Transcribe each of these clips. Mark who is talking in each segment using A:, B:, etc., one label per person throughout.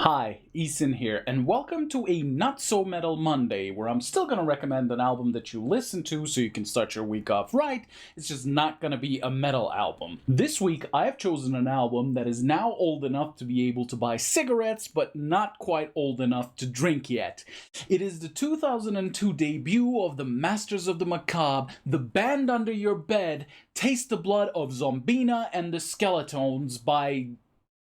A: Hi, Eason here, and welcome to a Not So Metal Monday, where I'm still gonna recommend an album that you listen to so you can start your week off right. It's just not gonna be a metal album. This week, I've chosen an album that is now old enough to be able to buy cigarettes, but not quite old enough to drink yet. It is the 2002 debut of the Masters of the Macabre, the band under your bed, Taste the Blood of Zombina and the Skeletons by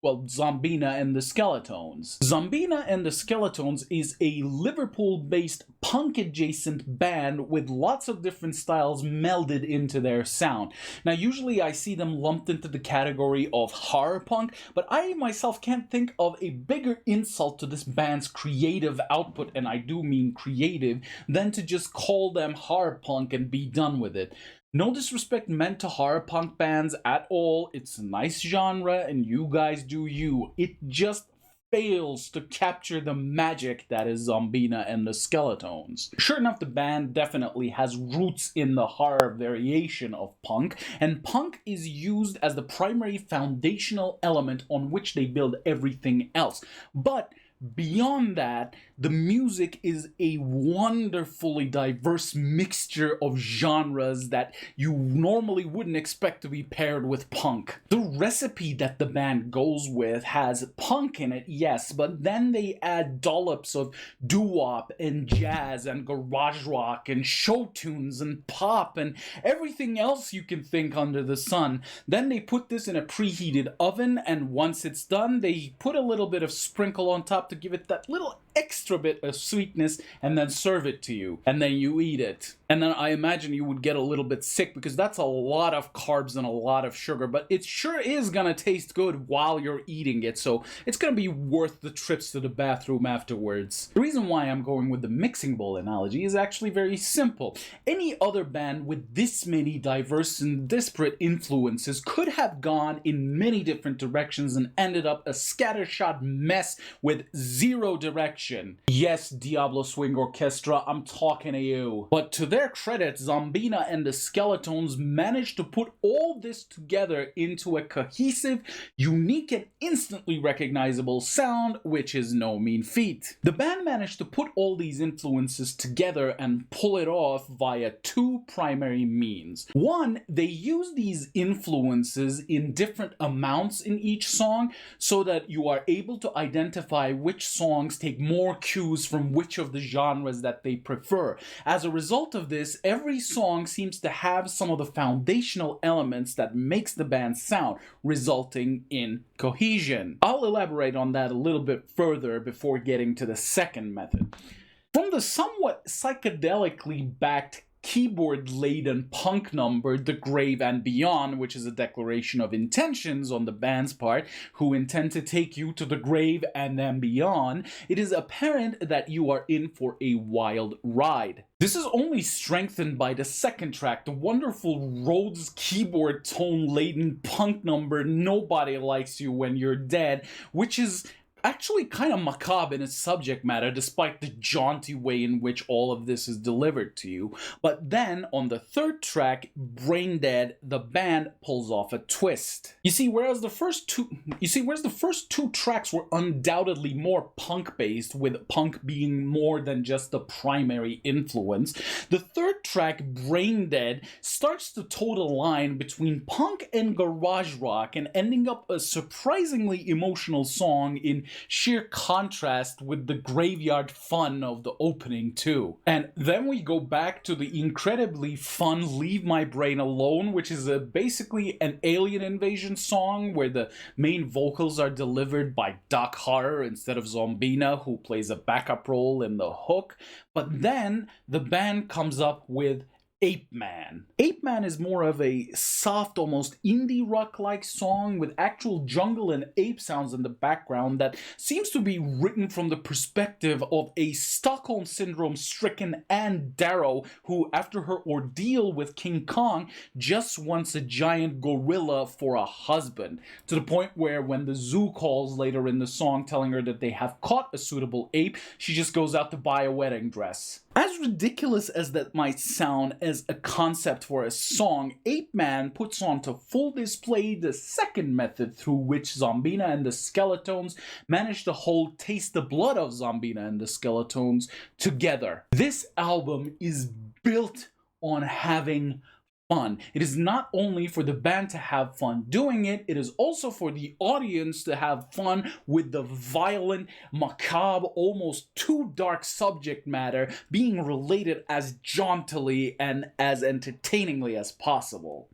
A: Zombina and the Skeletons. Zombina and the Skeletons is a Liverpool-based punk-adjacent band with lots of different styles melded into their sound. Now, usually I see them lumped into the category of horror punk, but I myself can't think of a bigger insult to this band's creative output, and I do mean creative, than to just call them horror punk and be done with it. No disrespect meant to horror punk bands at all. It's a nice genre and you guys do you. It just fails to capture the magic that is Zombina and the Skeletons. Sure enough, the band definitely has roots in the horror variation of punk, and punk is used as the primary foundational element on which they build everything else. But beyond that, the music is a wonderfully diverse mixture of genres that you normally wouldn't expect to be paired with punk. The recipe that the band goes with has punk in it, yes, but then they add dollops of doo-wop and jazz and garage rock and show tunes and pop and everything else you can think under the sun. Then they put this in a preheated oven, and once it's done, they put a little bit of sprinkle on top to give it that little extra bit of sweetness and then serve it to you. And then you eat it. And then I imagine you would get a little bit sick because that's a lot of carbs and a lot of sugar, but it sure is gonna taste good while you're eating it, so it's gonna be worth the trips to the bathroom afterwards. The reason why I'm going with the mixing bowl analogy is actually very simple. Any other band with this many diverse and disparate influences could have gone in many different directions and ended up a scattershot mess with zero direction. Yes, Diablo Swing Orchestra, I'm talking to you. But to their credit, Zombina and the Skeletons managed to put all this together into a cohesive, unique, and instantly recognizable sound, which is no mean feat. The band managed to put all these influences together and pull it off via two primary means. One, they use these influences in different amounts in each song so that you are able to identify which songs take more cues from which of the genres that they prefer. As a result of this, every song seems to have some of the foundational elements that makes the band sound, resulting in cohesion. I'll elaborate on that a little bit further before getting to the second method. From the somewhat psychedelically backed keyboard-laden punk number, The Grave and Beyond, which is a declaration of intentions on the band's part, who intend to take you to the grave and then beyond, it is apparent that you are in for a wild ride. This is only strengthened by the second track, the wonderful Rhodes keyboard tone-laden punk number, Nobody Likes You When You're Dead, which is actually kind of macabre in its subject matter, despite the jaunty way in which all of this is delivered to you. But then, on the third track, Brain Dead, the band pulls off a twist. Whereas the first two tracks were undoubtedly more punk-based, with punk being more than just the primary influence, the third track, Brain Dead, starts to toe the line between punk and garage rock, and ending up a surprisingly emotional song in sheer contrast with the graveyard fun of the opening too. And then we go back to the incredibly fun Leave My Brain Alone, which is basically an alien invasion song where the main vocals are delivered by Doc Horror instead of Zombina, who plays a backup role in the hook. But then the band comes up with Ape Man. Ape Man is more of a soft, almost indie rock-like song with actual jungle and ape sounds in the background that seems to be written from the perspective of a Stockholm Syndrome-stricken Anne Darrow who, after her ordeal with King Kong, just wants a giant gorilla for a husband, to the point where when the zoo calls later in the song telling her that they have caught a suitable ape, she just goes out to buy a wedding dress. As As ridiculous as that might sound as a concept for a song, Ape Man puts on to full display the second method through which Zombina and the Skeletones managed to hold Taste the Blood of Zombina and the Skeletones together. This album is built on having fun. It is not only for the band to have fun doing it, it is also for the audience to have fun with the violent, macabre, almost too dark subject matter being related as jauntily and as entertainingly as possible.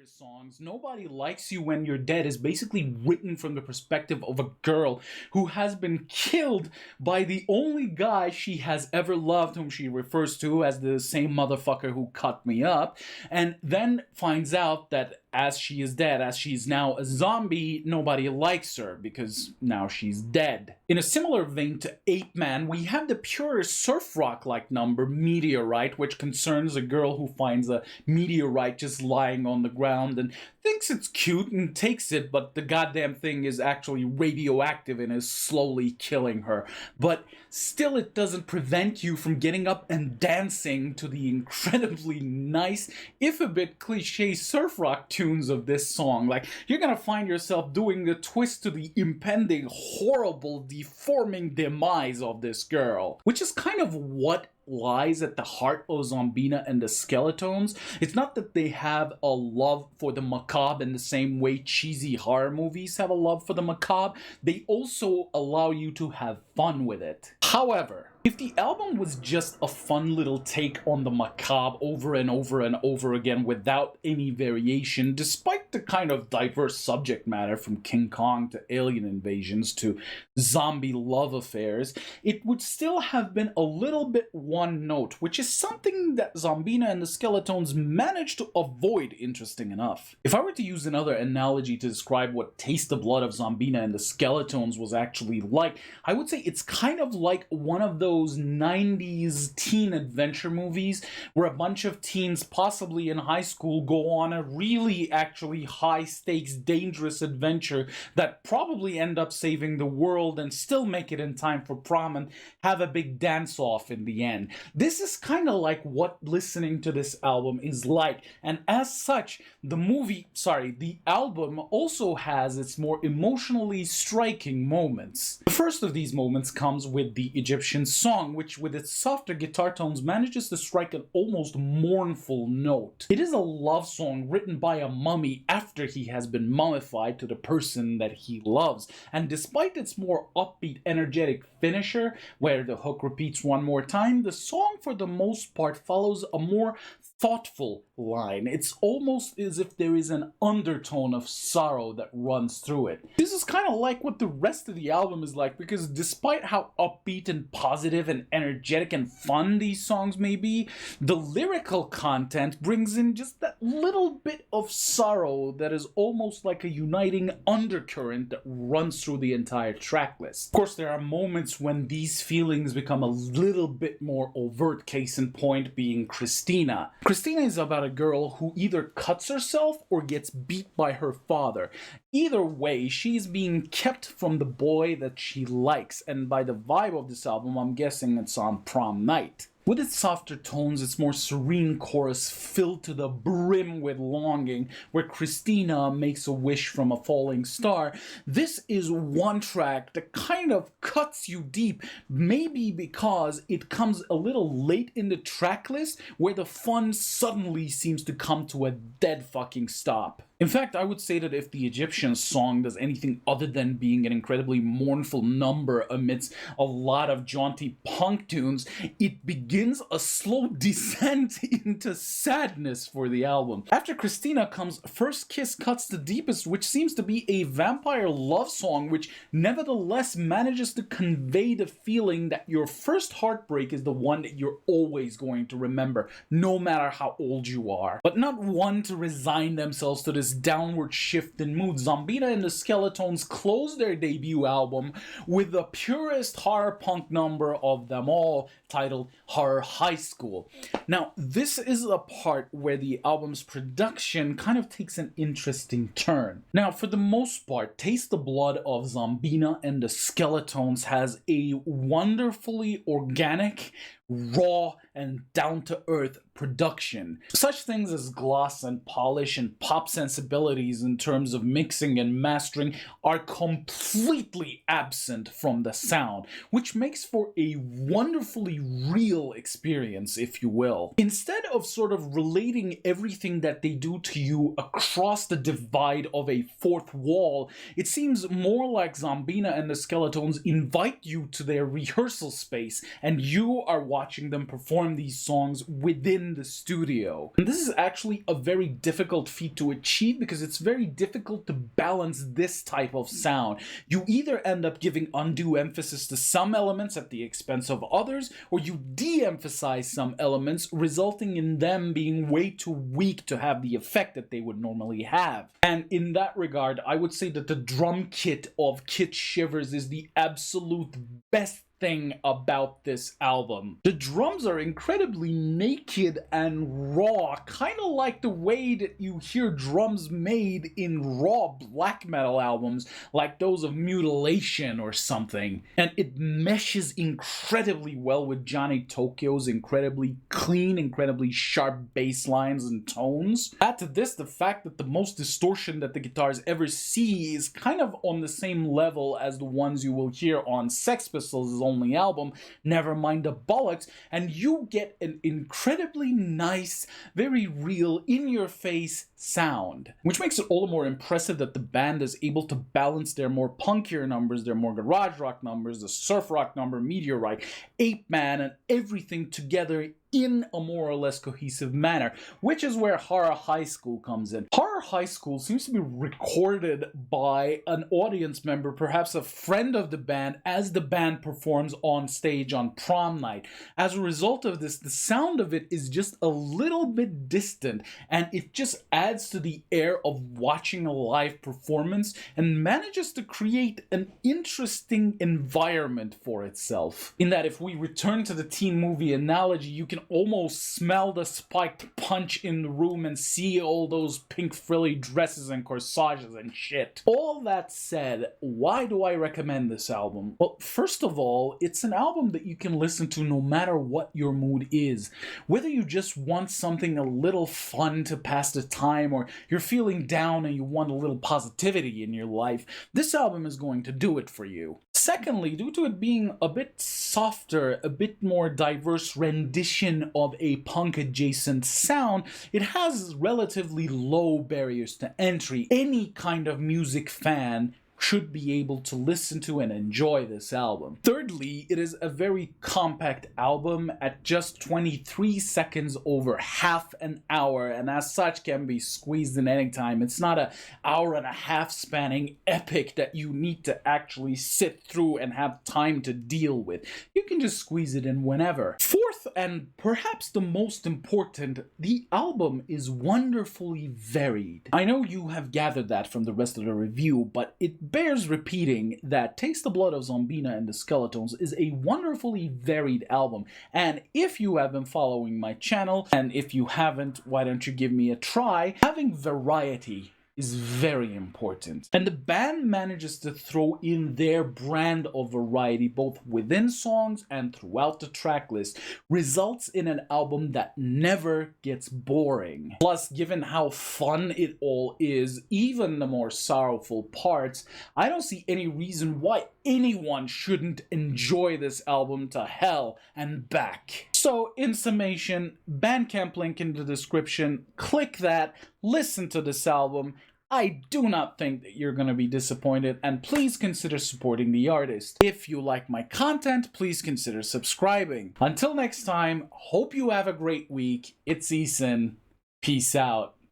A: Songs Nobody Likes You When You're Dead is basically written from the perspective of a girl who has been killed by the only guy she has ever loved, whom she refers to as the same motherfucker who cut me up, and then finds out that as she is dead, as she's now a zombie, nobody likes her because now she's dead. In a similar vein to Ape Man, we have the pure surf rock-like number Meteorite, which concerns a girl who finds a meteorite just lying on the ground and thinks it's cute and takes it, but the goddamn thing is actually radioactive and is slowly killing her. But still, it doesn't prevent you from getting up and dancing to the incredibly nice, if a bit cliche, surf rock tunes of this song. Like, you're gonna find yourself doing the twist to the impending, horrible, deforming demise of this girl, which is kind of what lies at the heart of Zombina and the Skeletones. It's not that they have a love for the macabre in the same way cheesy horror movies have a love for the macabre. They also allow you to have fun with it. However, if the album was just a fun little take on the macabre over and over and over again without any variation, despite the kind of diverse subject matter from King Kong to alien invasions to zombie love affairs, it would still have been a little bit one note, which is something that Zombina and the Skeletones managed to avoid, interesting enough. If I were to use another analogy to describe what Taste the Blood of Zombina and the Skeletones was actually like, I would say it's kind of like one of those 90s teen adventure movies where a bunch of teens, possibly in high school, go on a really actually high-stakes, dangerous adventure that probably end up saving the world and still make it in time for prom and have a big dance-off in the end. This is kind of like what listening to this album is like, and as such, the album also has its more emotionally striking moments. The first of these moments comes with the Egyptian song, which with its softer guitar tones manages to strike an almost mournful note. It is a love song written by a mummy after he has been mummified to the person that he loves, and despite its more upbeat, energetic finisher, where the hook repeats one more time, the song for the most part follows a more thoughtful line. It's almost as if there is an undertone of sorrow that runs through it. This is kind of like what the rest of the album is like, because despite how upbeat and positive and energetic and fun these songs may be, the lyrical content brings in just that little bit of sorrow that is almost like a uniting undercurrent that runs through the entire track list. Of course, there are moments when these feelings become a little bit more overt, case in point being Christina. Christina is about a girl who either cuts herself or gets beat by her father. Either way, she's being kept from the boy that she likes, and by the vibe of this album, I'm guessing it's on prom night. With its softer tones, its more serene chorus filled to the brim with longing, where Christina makes a wish from a falling star, this is one track that kind of cuts you deep, maybe because it comes a little late in the track list, where the fun suddenly seems to come to a dead fucking stop. In fact, I would say that if the Egyptian song does anything other than being an incredibly mournful number amidst a lot of jaunty punk tunes, it begins a slow descent into sadness for the album. After Christina comes First Kiss Cuts the Deepest, which seems to be a vampire love song which nevertheless manages to convey the feeling that your first heartbreak is the one that you're always going to remember, no matter how old you are. But not one to resign themselves to this this downward shift in mood. Zombina and the Skeletones closed their debut album with the purest horror punk number of them all, titled Horror High School. Now, this is a part where the album's production kind of takes an interesting turn. Now, for the most part, Taste the Blood of Zombina and the Skeletones has a wonderfully organic, raw, and down-to-earth production. Such things as gloss and polish and pop sensibilities in terms of mixing and mastering are completely absent from the sound, which makes for a wonderfully real experience, if you will. Instead of sort of relating everything that they do to you across the divide of a fourth wall, it seems more like Zombina and the Skeletones invite you to their rehearsal space, and you are watching them perform these songs within the studio. And this is actually a very difficult feat to achieve because it's very difficult to balance this type of sound. You either end up giving undue emphasis to some elements at the expense of others, or you de-emphasize some elements, resulting in them being way too weak to have the effect that they would normally have. And in that regard, I would say that the drum kit of Kit Shivers is the absolute best thing about this album. The drums are incredibly naked and raw, kind of like the way that you hear drums made in raw black metal albums, like those of Mutilation or something. And it meshes incredibly well with Johnny Tokyo's incredibly clean, incredibly sharp bass lines and tones. Add to this the fact that the most distortion that the guitars ever see is kind of on the same level as the ones you will hear on Sex Pistols' only album, Nevermind the Bollocks, and you get an incredibly nice, very real, in-your-face sound, which makes it all the more impressive that the band is able to balance their more punkier numbers, their more garage rock numbers, the surf rock number, Meteorite, Ape Man, and everything together in a more or less cohesive manner, which is where Horror High School comes in. Horror High School seems to be recorded by an audience member, perhaps a friend of the band, as the band performs on stage on prom night. As a result of this, the sound of it is just a little bit distant, and it just adds to the air of watching a live performance and manages to create an interesting environment for itself. In that, if we return to the teen movie analogy, you can almost smell the spiked punch in the room and see all those pink frilly dresses and corsages and shit. All that said, why do I recommend this album? Well, first of all, it's an album that you can listen to no matter what your mood is. Whether you just want something a little fun to pass the time, or you're feeling down and you want a little positivity in your life, this album is going to do it for you. Secondly, due to it being a bit softer, a bit more diverse rendition of a punk-adjacent sound, it has relatively low barriers to entry. Any kind of music fan should be able to listen to and enjoy this album. Thirdly, it is a very compact album at just 23 seconds over half an hour, and as such can be squeezed in any time. It's not an hour and a half spanning epic that you need to actually sit through and have time to deal with. You can just squeeze it in whenever. Fourth, and perhaps the most important, the album is wonderfully varied. I know you have gathered that from the rest of the review, but it bears repeating that Taste the Blood of Zombina and the Skeletones is a wonderfully varied album, and if you have been following my channel, and if you haven't, why don't you give me a try, having variety is very important. And the band manages to throw in their brand of variety both within songs and throughout the track list, results in an album that never gets boring. Plus, given how fun it all is, even the more sorrowful parts, I don't see any reason why anyone shouldn't enjoy this album to hell and back. So, in summation, Bandcamp link in the description, click that, listen to this album. I do not think that you're going to be disappointed, and please consider supporting the artist. If you like my content, please consider subscribing. Until next time, hope you have a great week. It's Ethan. Peace out.